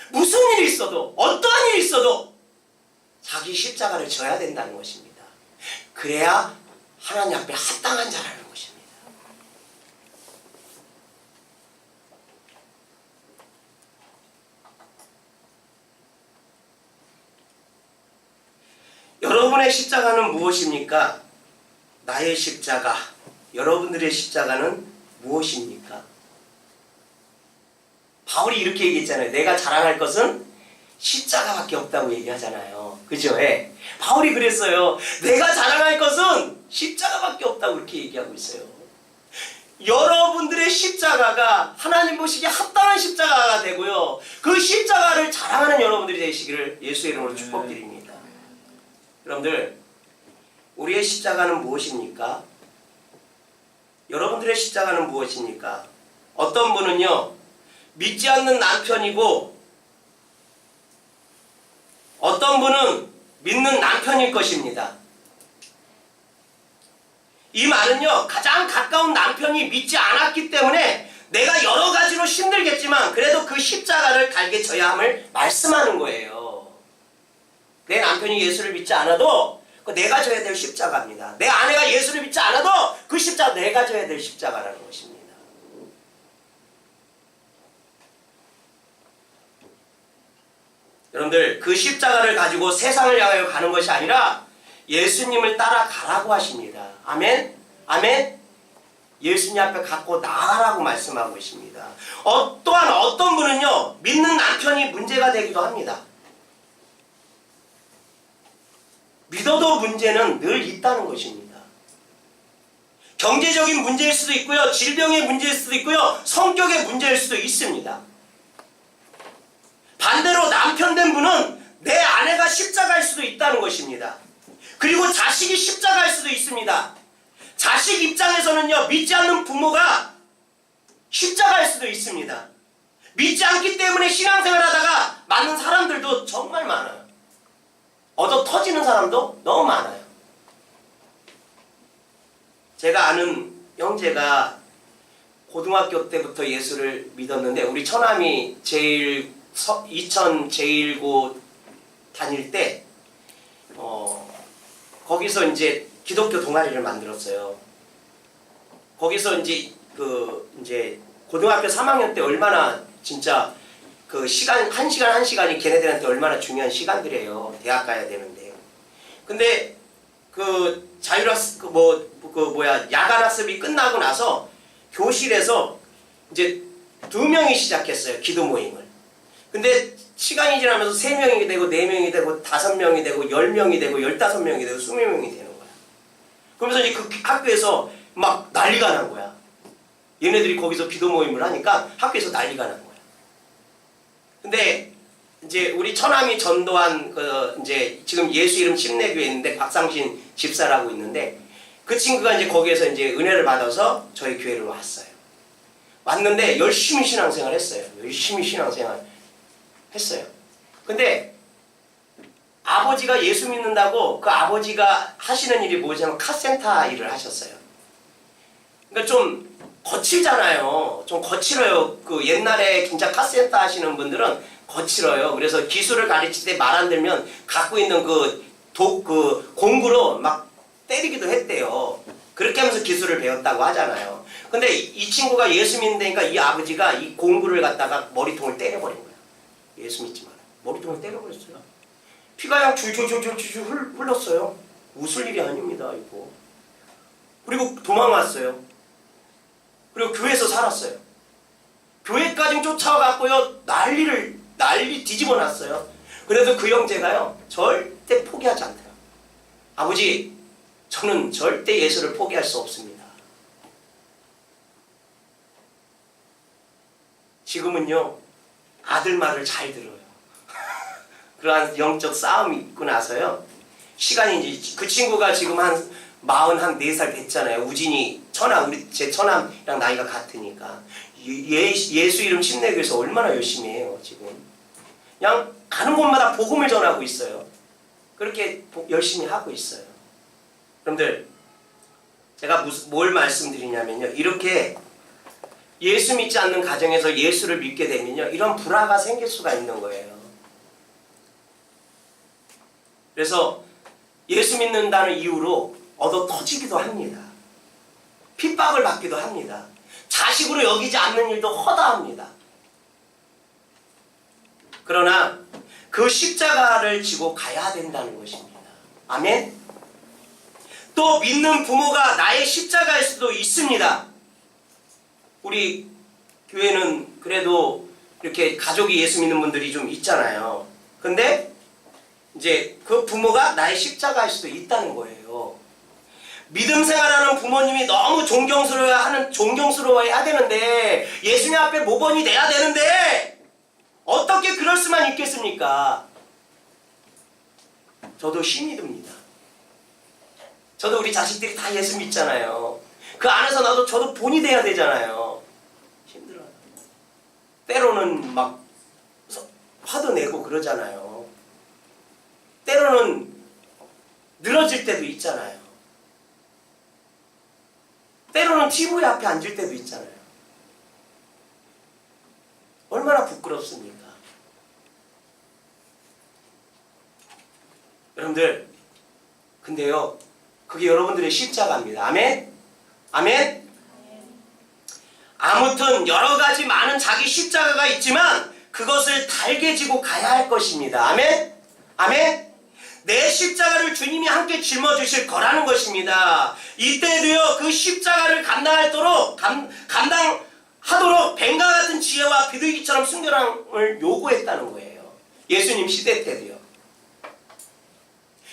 무슨 일이 있어도, 어떠한 일이 있어도 자기 십자가를 져야 된다는 것입니다. 그래야 하나님 앞에 합당한 자라는 것입니다. 여러분의 십자가는 무엇입니까? 나의 십자가, 여러분들의 십자가는 무엇입니까? 바울이 이렇게 얘기했잖아요. 내가 자랑할 것은 십자가밖에 없다고 얘기하잖아요. 그죠? 예. 바울이 그랬어요. 내가 자랑할 것은 십자가밖에 없다고 이렇게 얘기하고 있어요. 여러분들의 십자가가 하나님 보시기에 합당한 십자가가 되고요. 그 십자가를 자랑하는 여러분들이 되시기를 예수의 이름으로 축복드립니다. 여러분들, 우리의 십자가는 무엇입니까? 여러분들의 십자가는 무엇입니까? 어떤 분은요, 믿지 않는 남편이고 어떤 분은 믿는 남편일 것입니다. 이 말은요, 가장 가까운 남편이 믿지 않았기 때문에 내가 여러 가지로 힘들겠지만 그래도 그 십자가를 달게 져야 함을 말씀하는 거예요. 내 남편이 예수를 믿지 않아도 내가 져야 될 십자가입니다. 내 아내가 예수를 믿지 않아도 그 십자가 내가 져야 될 십자가라는 것입니다. 여러분들, 그 십자가를 가지고 세상을 향하여 가는 것이 아니라 예수님을 따라가라고 하십니다. 아멘? 아멘? 예수님 앞에 갖고 나가라고 말씀하고 있습니다. 또한 어떤 분은요, 믿는 남편이 문제가 되기도 합니다. 믿어도 문제는 늘 있다는 것입니다. 경제적인 문제일 수도 있고요, 질병의 문제일 수도 있고요, 성격의 문제일 수도 있습니다. 반대로 남편 된 분은 내 아내가 십자가일 수도 있다는 것입니다. 그리고 자식이 십자가일 수도 있습니다. 자식 입장에서는요, 믿지 않는 부모가 십자가일 수도 있습니다. 믿지 않기 때문에 신앙생활 하다가 맞는 사람들도 정말 많아요. 얻어 터지는 사람도 너무 많아요. 제가 아는 형제가 고등학교 때부터 예수를 믿었는데 우리 처남이 이천 제1고 다닐 때 거기서 이제 기독교 동아리를 만들었어요. 거기서 이제 고등학교 3학년 때 얼마나 진짜 그 시간 한 시간이 걔네들한테 얼마나 중요한 시간들이에요. 대학 가야 되는데. 근데 그 야간 학습이 끝나고 나서 교실에서 이제 2명이 시작했어요. 기도 모임을. 근데 시간이 지나면서 3명이 되고 4명이 되고 5명이 되고 10명이 되고 15명이 되고 20명이 되는 거야. 그러면서 이제 그 학교에서 막 난리가 난 거야. 얘네들이 거기서 기도 모임을 하니까 학교에서 난리가 난 거야. 근데 이제 우리 처남이 전도한 이제 지금 예수 이름 침례교회 있는데 박상신 집사라고 있는데 그 친구가 이제 거기에서 이제 은혜를 받아서 저희 교회를 왔어요. 왔는데 열심히 신앙생활 했어요. 열심히 신앙생활 했어요. 근데 아버지가 예수 믿는다고 그 아버지가 하시는 일이 뭐냐면 카센터 일을 하셨어요. 그러니까 좀 거칠잖아요. 좀 거칠어요. 그 옛날에 진짜 카센터 하시는 분들은 거칠어요. 그래서 기술을 가르칠 때 말 안 들면 갖고 있는 그 공구로 막 때리기도 했대요. 그렇게 하면서 기술을 배웠다고 하잖아요. 근데 이 친구가 예수 믿는다니까 이 아버지가 이 공구를 갖다가 머리통을 때려버린 거야. 예수 믿지 마라. 머리통을 때려버렸어요. 피가 그냥 줄줄줄줄줄 흘렀어요. 웃을 일이 아닙니다, 이거. 그리고 도망왔어요. 그리고 교회에서 살았어요. 교회까지 쫓아와갖고요, 난리 뒤집어 놨어요. 그래도 그 형제가요, 절대 포기하지 않대요. 아버지, 저는 절대 예수를 포기할 수 없습니다. 지금은요, 아들 말을 잘 들어요. 그러한 영적 싸움이 있고 나서요, 시간이 이제, 그 친구가 지금 한 44살 됐잖아요. 우진이, 제 처남이랑 나이가 같으니까. 예수 이름 침례교회에서 얼마나 열심히 해요, 지금. 그냥 가는 곳마다 복음을 전하고 있어요. 그렇게 열심히 하고 있어요. 여러분들, 제가 뭘 말씀드리냐면요. 이렇게 예수 믿지 않는 가정에서 예수를 믿게 되면요. 이런 불화가 생길 수가 있는 거예요. 그래서 예수 믿는다는 이유로 얻어 터지기도 합니다. 핍박을 받기도 합니다. 자식으로 여기지 않는 일도 허다합니다. 그러나 그 십자가를 지고 가야 된다는 것입니다. 아멘? 또 믿는 부모가 나의 십자가일 수도 있습니다. 우리 교회는 그래도 이렇게 가족이 예수 믿는 분들이 좀 있잖아요. 근데 이제 그 부모가 나의 십자가일 수도 있다는 거예요. 믿음 생활하는 부모님이 너무 존경스러워해야 되는데 예수님 앞에 모범이 돼야 되는데 어떻게 그럴 수만 있겠습니까? 저도 힘이 듭니다. 저도 우리 자식들이 다 예수 믿잖아요. 그 안에서 저도 본이 돼야 되잖아요. 힘들어요. 때로는 막 화도 내고 그러잖아요. 때로는 늘어질 때도 있잖아요. 때로는 TV 앞에 앉을 때도 있잖아요. 얼마나 부끄럽습니까? 여러분들, 근데요, 그게 여러분들의 십자가입니다. 아멘? 아멘? 아무튼 여러 가지 많은 자기 십자가가 있지만 그것을 달게 지고 가야 할 것입니다. 아멘? 아멘? 내 십자가를 주님이 함께 짊어주실 거라는 것입니다. 이때도요, 그 십자가를 감당하도록 뱀과 같은 지혜와 비둘기처럼 순결함을 요구했다는 거예요. 예수님 시대 때도요.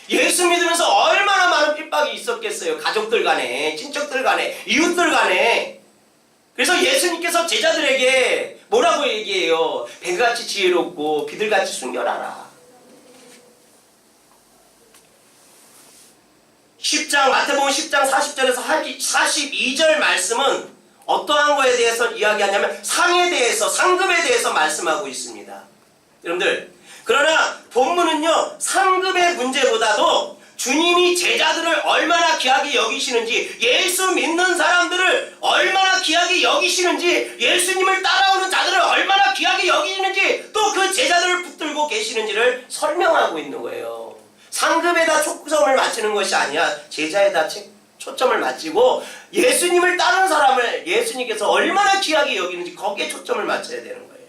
예수 믿으면서 얼마나 많은 핍박이 있었겠어요. 가족들 간에, 친척들 간에, 이웃들 간에. 그래서 예수님께서 제자들에게 뭐라고 얘기해요? 뱀같이 지혜롭고 비둘같이 순결하라. 마태복음 10장 40절에서 42절 말씀은 어떠한 거에 대해서 이야기하냐면 상에 대해서, 상급에 대해서 말씀하고 있습니다. 여러분들, 그러나 본문은요, 상급의 문제보다도 주님이 제자들을 얼마나 귀하게 여기시는지, 예수 믿는 사람들을 얼마나 귀하게 여기시는지, 예수님을 따라오는 자들을 얼마나 귀하게 여기시는지, 또 그 제자들을 붙들고 계시는지를 설명하고 있는 거예요. 상급에다 초점을 맞추는 것이 아니야. 제자에다 초점을 맞추고 예수님을 따르는 사람을 예수님께서 얼마나 귀하게 여기는지 거기에 초점을 맞춰야 되는 거예요.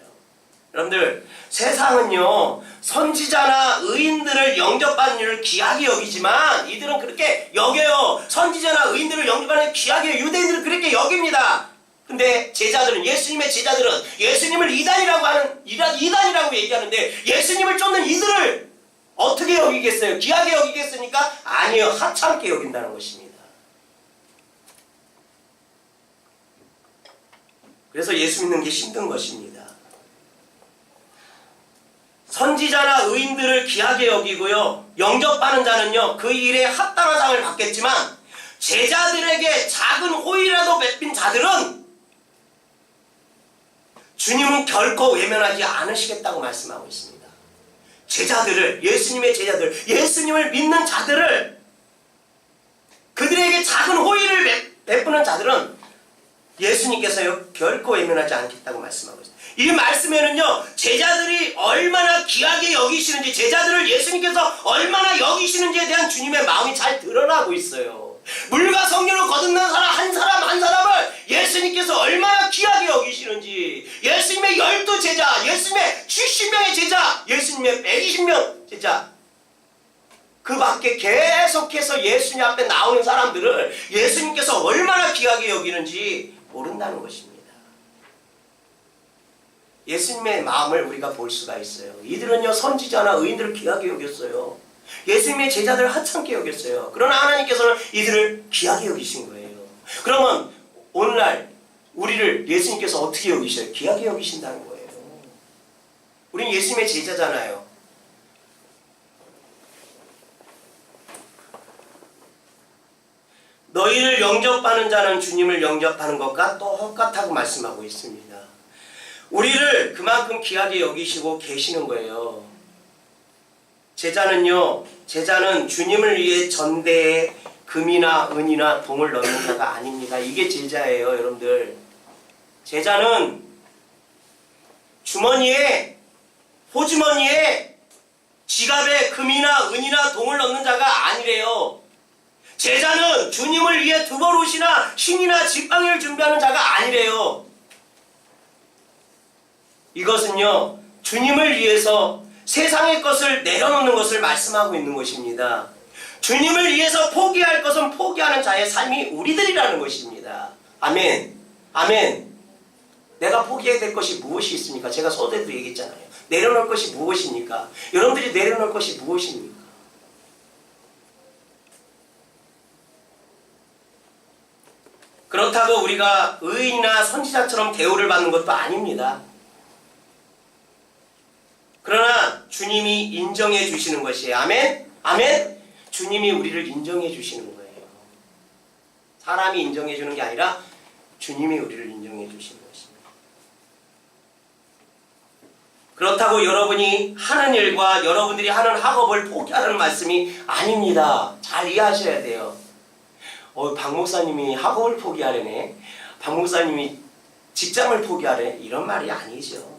여러분들, 세상은요, 선지자나 의인들을 영접하는 일을 귀하게 여기지만 이들은 그렇게 여겨요. 선지자나 의인들을 영접하는 일을 귀하게, 유대인들은 그렇게 여깁니다. 근데 제자들은, 예수님의 제자들은 예수님을 이단이라고 얘기하는데 예수님을 쫓는 이들을 어떻게 여기겠어요? 귀하게 여기겠습니까? 아니요, 하찮게 여긴다는 것입니다. 그래서 예수 믿는 게 힘든 것입니다. 선지자나 의인들을 귀하게 여기고요, 영접하는 자는요, 그 일에 합당한 상을 받겠지만 제자들에게 작은 호의라도 베푼 자들은 주님은 결코 외면하지 않으시겠다고 말씀하고 있습니다. 제자들을, 예수님의 제자들, 예수님을 믿는 자들을, 그들에게 작은 호의를 베푸는 자들은 예수님께서요, 결코 외면하지 않겠다고 말씀하고 있습니다. 이 말씀에는요, 제자들이 얼마나 귀하게 여기시는지, 제자들을 예수님께서 얼마나 여기시는지에 대한 주님의 마음이 잘 드러나고 있어요. 물과 성령을 거듭난 사람 한 사람을 예수님께서 얼마나 귀하게 여기시는지, 예수님의 12제자, 예수님의 70명의 제자, 예수님의 120명 제자, 그 밖에 계속해서 예수님 앞에 나오는 사람들을 예수님께서 얼마나 귀하게 여기는지 모른다는 것입니다. 예수님의 마음을 우리가 볼 수가 있어요. 이들은요, 선지자나 의인들을 귀하게 여겼어요. 예수님의 제자들을 하찮게 여겼어요. 그러나 하나님께서는 이들을 귀하게 여기신 거예요. 그러면 오늘날 우리를 예수님께서 어떻게 여기셔요? 귀하게 여기신다는 거예요. 우리는 예수님의 제자잖아요. 너희를 영접하는 자는 주님을 영접하는 것과 똑같다고 말씀하고 있습니다. 우리를 그만큼 귀하게 여기시고 계시는 거예요. 제자는 주님을 위해 전대에 금이나 은이나 동을 넣는 자가 아닙니다. 이게 제자예요, 여러분들. 제자는 주머니에, 호주머니에, 지갑에 금이나 은이나 동을 넣는 자가 아니래요. 제자는 주님을 위해 두벌옷이나 신이나 지팡이를 준비하는 자가 아니래요. 이것은요, 주님을 위해서 세상의 것을 내려놓는 것을 말씀하고 있는 것입니다. 주님을 위해서 포기할 것은 포기하는 자의 삶이 우리들이라는 것입니다. 아멘. 아멘. 내가 포기해야 될 것이 무엇이 있습니까? 제가 서두에도 얘기했잖아요. 내려놓을 것이 무엇입니까? 여러분들이 내려놓을 것이 무엇입니까? 그렇다고 우리가 의인이나 선지자처럼 대우를 받는 것도 아닙니다. 그러나 주님이 인정해 주시는 것이에요. 아멘? 아멘? 주님이 우리를 인정해 주시는 거예요. 사람이 인정해 주는 게 아니라 주님이 우리를 인정해 주시는 것입니다. 그렇다고 여러분이 하는 일과 여러분들이 하는 학업을 포기하라는 말씀이 아닙니다. 잘 이해하셔야 돼요. 박 목사님이 학업을 포기하려네, 박 목사님이 직장을 포기하래, 이런 말이 아니죠.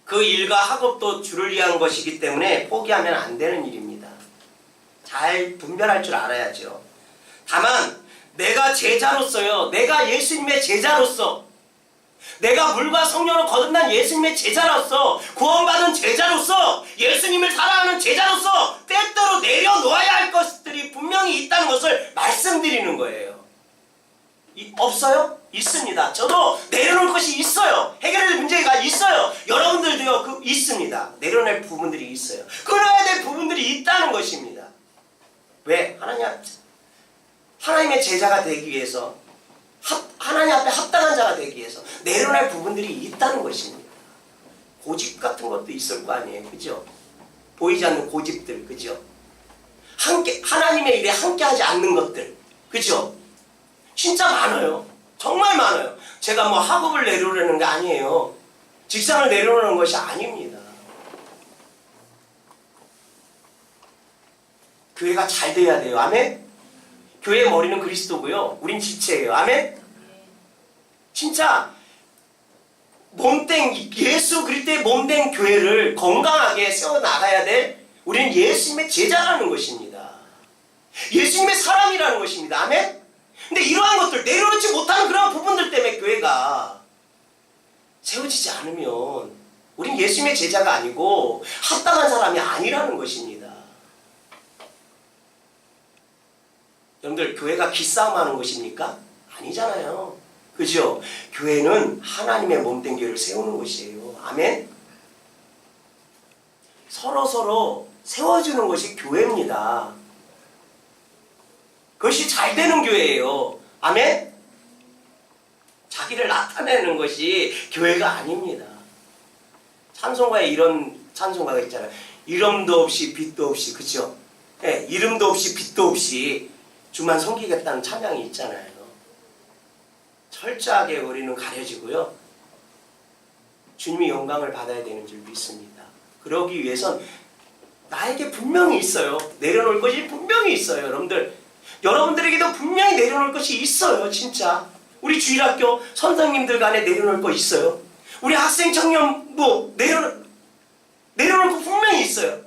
그 일과 학업도 주를 위한 것이기 때문에 포기하면 안 되는 일입니다. 잘 분별할 줄 알아야죠. 다만 내가 제자로서요, 내가 예수님의 제자로서, 내가 물과 성령을 거듭난 예수님의 제자로서, 구원받은 제자로서, 예수님을 사랑하는 제자로서 때때로 내려놓아야 할 것들이 분명히 있다는 것을 말씀드리는 거예요. 없어요? 있습니다. 저도 내려놓을 것이 있어요. 해결해야 될 문제가 있어요. 여러분들도요, 있습니다. 내려놓을 부분들이 있어요. 끊어야 될 부분들이 있다는 것입니다. 왜? 하나님의 제자가 되기 위해서, 하나님 앞에 합당한 자가 되기 위해서 내려놓을 부분들이 있다는 것입니다. 고집 같은 것도 있을 거 아니에요. 그죠? 보이지 않는 고집들, 그죠? 하나님의 일에 함께하지 않는 것들, 그죠? 진짜 많아요. 정말 많아요. 제가 뭐 학업을 내려오려는 게 아니에요. 직장을 내려오는 것이 아닙니다. 교회가 잘 돼야 돼요. 아멘? 교회의 머리는 그리스도고요. 우린 지체예요. 아멘? 진짜 몸된 예수 그리스도의 몸된 교회를 건강하게 세워나가야 될 우리는 예수님의 제자라는 것입니다. 예수님의 사람이라는 것입니다. 아멘? 근데 이러한 것들 내려놓지 못하는 그런 부분들 때문에 교회가 세워지지 않으면 우린 예수님의 제자가 아니고 합당한 사람이 아니라는 것입니다. 여러분들 교회가 기싸움하는 것입니까? 아니잖아요. 그죠? 교회는 하나님의 몸된 교회를 세우는 것이에요. 아멘? 서로 세워주는 것이 교회입니다. 그것이 잘 되는 교회예요. 아멘? 자기를 나타내는 것이 교회가 아닙니다. 찬송가에 이런 찬송가가 있잖아요. 이름도 없이 빛도 없이, 그죠? 네, 이름도 없이 빛도 없이 주만 섬기겠다는 찬양이 있잖아요. 철저하게 우리는 가려지고요. 주님이 영광을 받아야 되는 줄 믿습니다. 그러기 위해선 나에게 분명히 있어요. 내려놓을 것이 분명히 있어요. 여러분들에게도 분명히 내려놓을 것이 있어요. 진짜. 우리 주일학교 선생님들 간에 내려놓을 거 있어요. 우리 학생 청년부 내려놓을 거 분명히 있어요.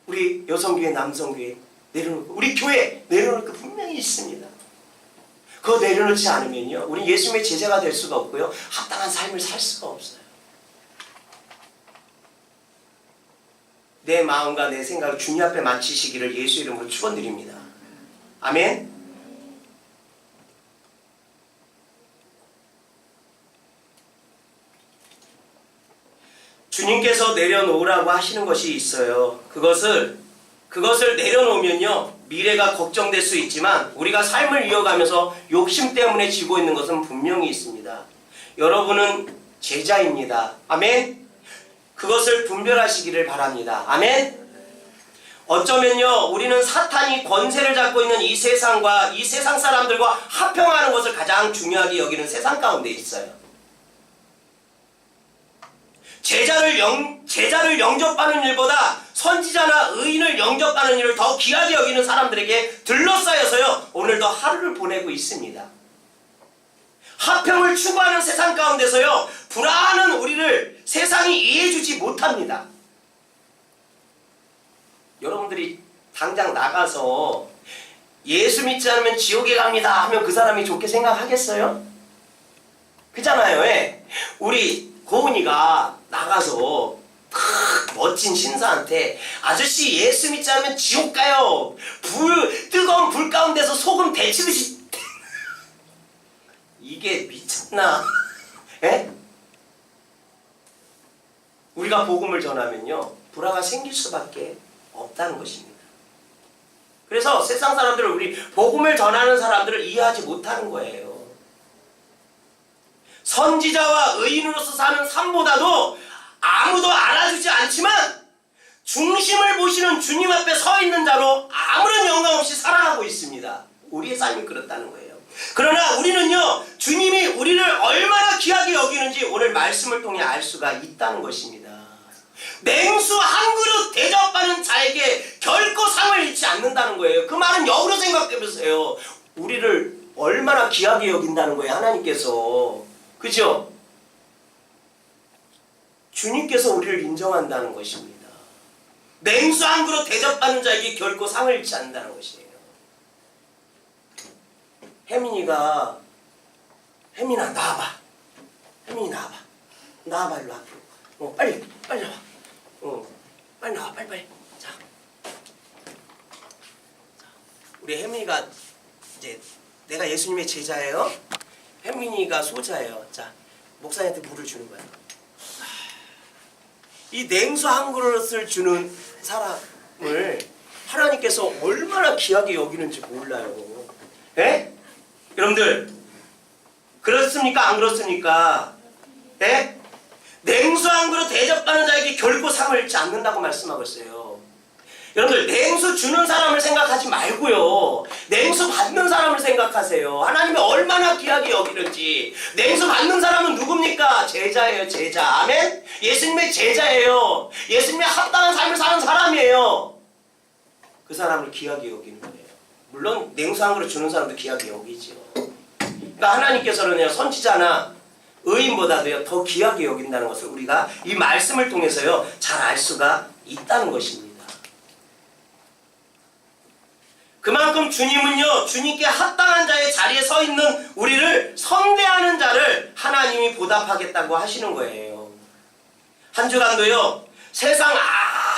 우리 여성교회 남성교회 내려놓을 거, 우리 교회 내려놓을 거 분명히 있습니다. 그거 내려놓지 않으면요, 우리 예수님의 제자가 될 수가 없고요, 합당한 삶을 살 수가 없어요. 내 마음과 내 생각을 주님 앞에 마치시기를 예수 이름으로 축원드립니다. 아멘. 주님께서 내려놓으라고 하시는 것이 있어요. 그것을 내려놓으면요, 미래가 걱정될 수 있지만 우리가 삶을 이어가면서 욕심 때문에 지고 있는 것은 분명히 있습니다. 여러분은 제자입니다. 아멘. 그것을 분별하시기를 바랍니다. 아멘. 어쩌면요, 우리는 사탄이 권세를 잡고 있는 이 세상과 이 세상 사람들과 합평하는 것을 가장 중요하게 여기는 세상 가운데 있어요. 제자를 영접하는 일보다 선지자나 의인을 영접하는 일을 더 귀하게 여기는 사람들에게 둘러싸여서요, 오늘도 하루를 보내고 있습니다. 합평을 추구하는 세상 가운데서요, 불안한 우리를 세상이 이해해주지 못합니다. 여러분들이 당장 나가서 예수 믿지 않으면 지옥에 갑니다 하면 그 사람이 좋게 생각하겠어요? 그잖아요. 예. 우리 고은이가 나가서 멋진 신사한테 아저씨 예수 믿지 않으면 지옥 가요, 뜨거운 불 가운데서 소금 데치듯이 이게 미쳤나? 예? 우리가 복음을 전하면요, 불화가 생길 수밖에 없다는 것입니다. 그래서 세상 사람들은 우리 복음을 전하는 사람들을 이해하지 못하는 거예요. 선지자와 의인으로서 사는 삶보다도 아무도 알아주지 않지만 중심을 보시는 주님 앞에 서 있는 자로 아무런 영광 없이 살아가고 있습니다. 우리의 삶이 그렇다는 거예요. 그러나 우리는요, 주님이 우리를 얼마나 귀하게 여기는지 오늘 말씀을 통해 알 수가 있다는 것입니다. 냉수 한 그릇 대접하는 자에게 결코 상을 잃지 않는다는 거예요. 그 말은 역으로 생각해보세요. 우리를 얼마나 귀하게 여긴다는 거예요, 하나님께서. 그죠? 주님께서 우리를 인정한다는 것입니다. 냉수 한 그릇 대접하는 자에게 결코 상을 잃지 않는다는 것이에요. 혜민아 나와봐. 혜민이 나와봐. 나와봐, 일로 앞으로. 빨리 나와. 빨리 나와, 빨리. 자, 우리 혜민이가 이제 내가 예수님의 제자예요. 혜민이가 소자예요. 자, 목사님한테 물을 주는 거야. 이 냉수 한 그릇을 주는 사람을 하나님께서 얼마나 귀하게 여기는지 몰라요. 예? 여러분들 그렇습니까? 안 그렇습니까? 예? 냉수 한 그릇 대접하는 자에게 결코 상을 잃지 않는다고 말씀하고 있어요. 여러분들 냉수 주는 사람을 생각하지 말고요. 냉수 받는 사람을 생각하세요. 하나님이 얼마나 귀하게 여기는지. 냉수 받는 사람은 누굽니까? 제자예요, 제자. 아멘? 예수님의 제자예요. 예수님의 합당한 삶을 사는 사람이에요. 그 사람을 귀하게 여기는 거예요. 물론 냉수 한 그릇 주는 사람도 귀하게 여기죠. 그러니까 하나님께서는요, 선지자나 의인보다도요 더 귀하게 여긴다는 것을 우리가 이 말씀을 통해서요 잘 알 수가 있다는 것입니다. 그만큼 주님은요 주님께 합당한 자의 자리에 서 있는 우리를 선대하는 자를 하나님이 보답하겠다고 하시는 거예요. 한 주간도요 세상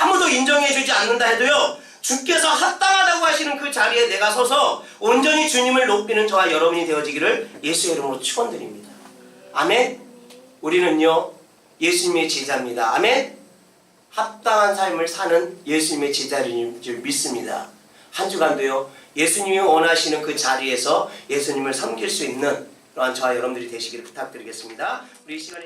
아무도 인정해주지 않는다 해도요 주께서 합당하다고 하시는 그 자리에 내가 서서 온전히 주님을 높이는 저와 여러분이 되어지기를 예수의 이름으로 축원드립니다. 아멘. 우리는요 예수님의 제자입니다. 아멘. 합당한 삶을 사는 예수님의 제자인 줄 믿습니다. 한 주간도요 예수님이 원하시는 그 자리에서 예수님을 섬길 수 있는 그러한 저와 여러분들이 되시기를 부탁드리겠습니다. 우리 이 시간에